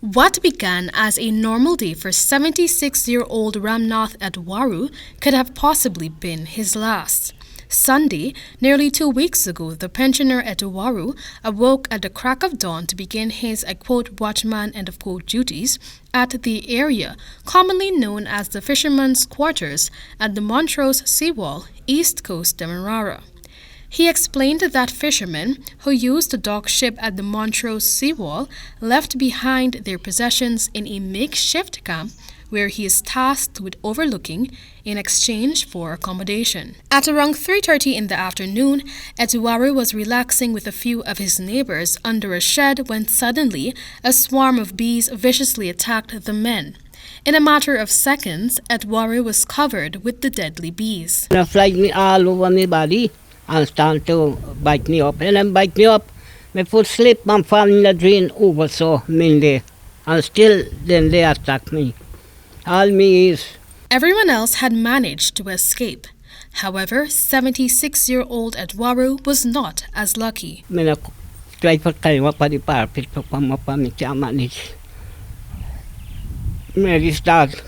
What began as a normal day for 76-year-old Ramnath at Waru could have possibly been his last. Sunday, nearly 2 weeks ago, the pensioner at Waru awoke at the crack of dawn to begin his, I quote, watchman, end of quote, duties at the area commonly known as the Fisherman's Quarters at the Montrose seawall, East Coast Demerara. He explained that fishermen who used to dock ship at the Montrose seawall left behind their possessions in a makeshift camp where he is tasked with overlooking in exchange for accommodation. At around 3:30 in the afternoon, Etuwaru was relaxing with a few of his neighbors under a shed when suddenly a swarm of bees viciously attacked the men. In a matter of seconds, Etuwaru was covered with the deadly bees. They fly me all over my body and start to bite me up. And then bite me up, my foot slip and fall in the drain over so mainly. And still then they attack me. All me is. Everyone else had managed to escape. However, 76-year-old Etuwaru was not as lucky. I try to climb up on the parapet to come up and I manage. I start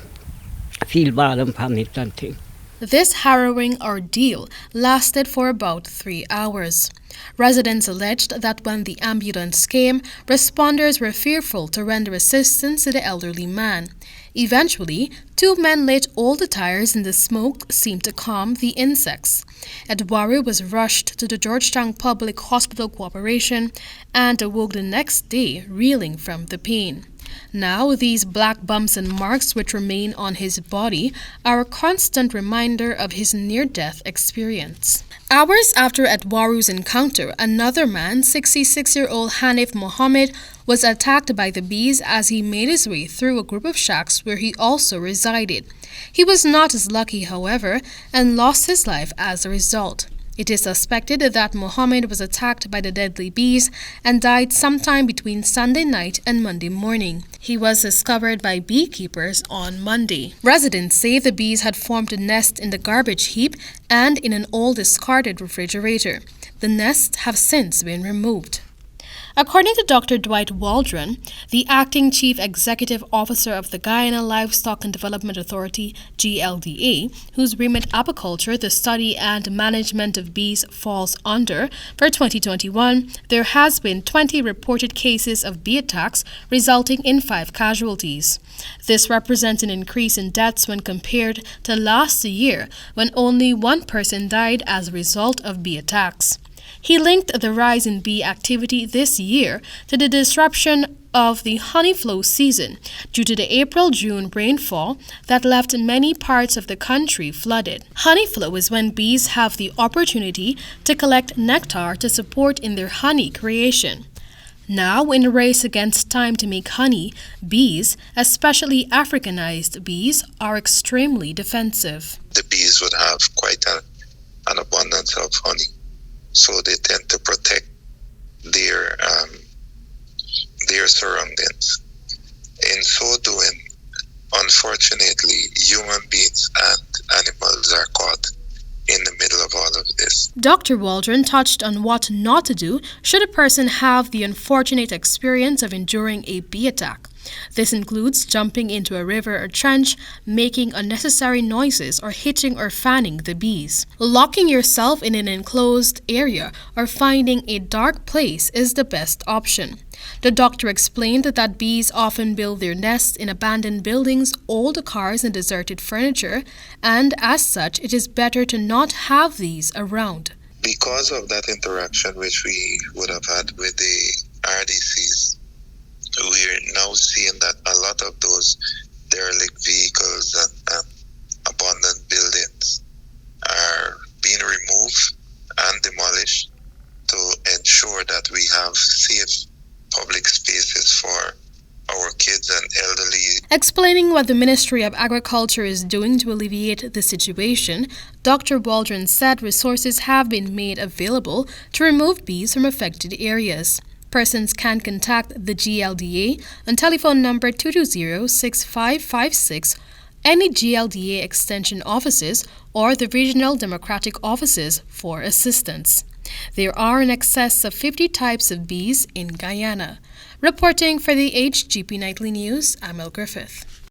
feel bad and panic and things. This harrowing ordeal lasted for about 3 hours. Residents alleged that when the ambulance came, responders were fearful to render assistance to the elderly man. Eventually, 2 men lit all the tires and the smoke seemed to calm the insects. Etuwaru was rushed to the Georgetown Public Hospital Corporation and awoke the next day reeling from the pain. Now, these black bumps and marks which remain on his body are a constant reminder of his near-death experience. Hours after Etuwaru's encounter, another man, 66-year-old Hanif Mohammed, was attacked by the bees as he made his way through a group of shacks where he also resided. He was not as lucky, however, and lost his life as a result. It is suspected that Mohammed was attacked by the deadly bees and died sometime between Sunday night and Monday morning. He was discovered by beekeepers on Monday. Residents say the bees had formed a nest in the garbage heap and in an old discarded refrigerator. The nests have since been removed. According to Dr. Dwight Waldron, the acting chief executive officer of the Guyana Livestock and Development Authority, GLDA, whose remit apiculture, the study and management of bees falls under, for 2021, there has been 20 reported cases of bee attacks, resulting in 5 casualties. This represents an increase in deaths when compared to last year, when only 1 person died as a result of bee attacks. He linked the rise in bee activity this year to the disruption of the honey flow season due to the April-June rainfall that left many parts of the country flooded. Honey flow is when bees have the opportunity to collect nectar to support in their honey creation. Now, in a race against time to make honey, bees, especially Africanized bees, are extremely defensive. The bees would have quite an abundance of honey. So they tend to protect their surroundings. In so doing, unfortunately, human beings and animals are caught in the middle of all of this. Dr. Waldron touched on what not to do should a person have the unfortunate experience of enduring a bee attack. This includes jumping into a river or trench, making unnecessary noises, or hitching or fanning the bees. Locking yourself in an enclosed area or finding a dark place is the best option. The doctor explained that bees often build their nests in abandoned buildings, old cars, and deserted furniture, and as such, it is better to not have these around. Because of that interaction which we would have had with the RDCs, we're now seeing that a lot of those derelict vehicles and abandoned buildings are being removed and demolished to ensure that we have safe public spaces for our kids and elderly. Explaining what the Ministry of Agriculture is doing to alleviate the situation, Dr. Waldron said resources have been made available to remove bees from affected areas. Persons can contact the GLDA on telephone number 220-6556, any GLDA extension offices, or the regional democratic offices for assistance. There are in excess of 50 types of bees in Guyana. Reporting for the HGP Nightly News, Amel Griffith.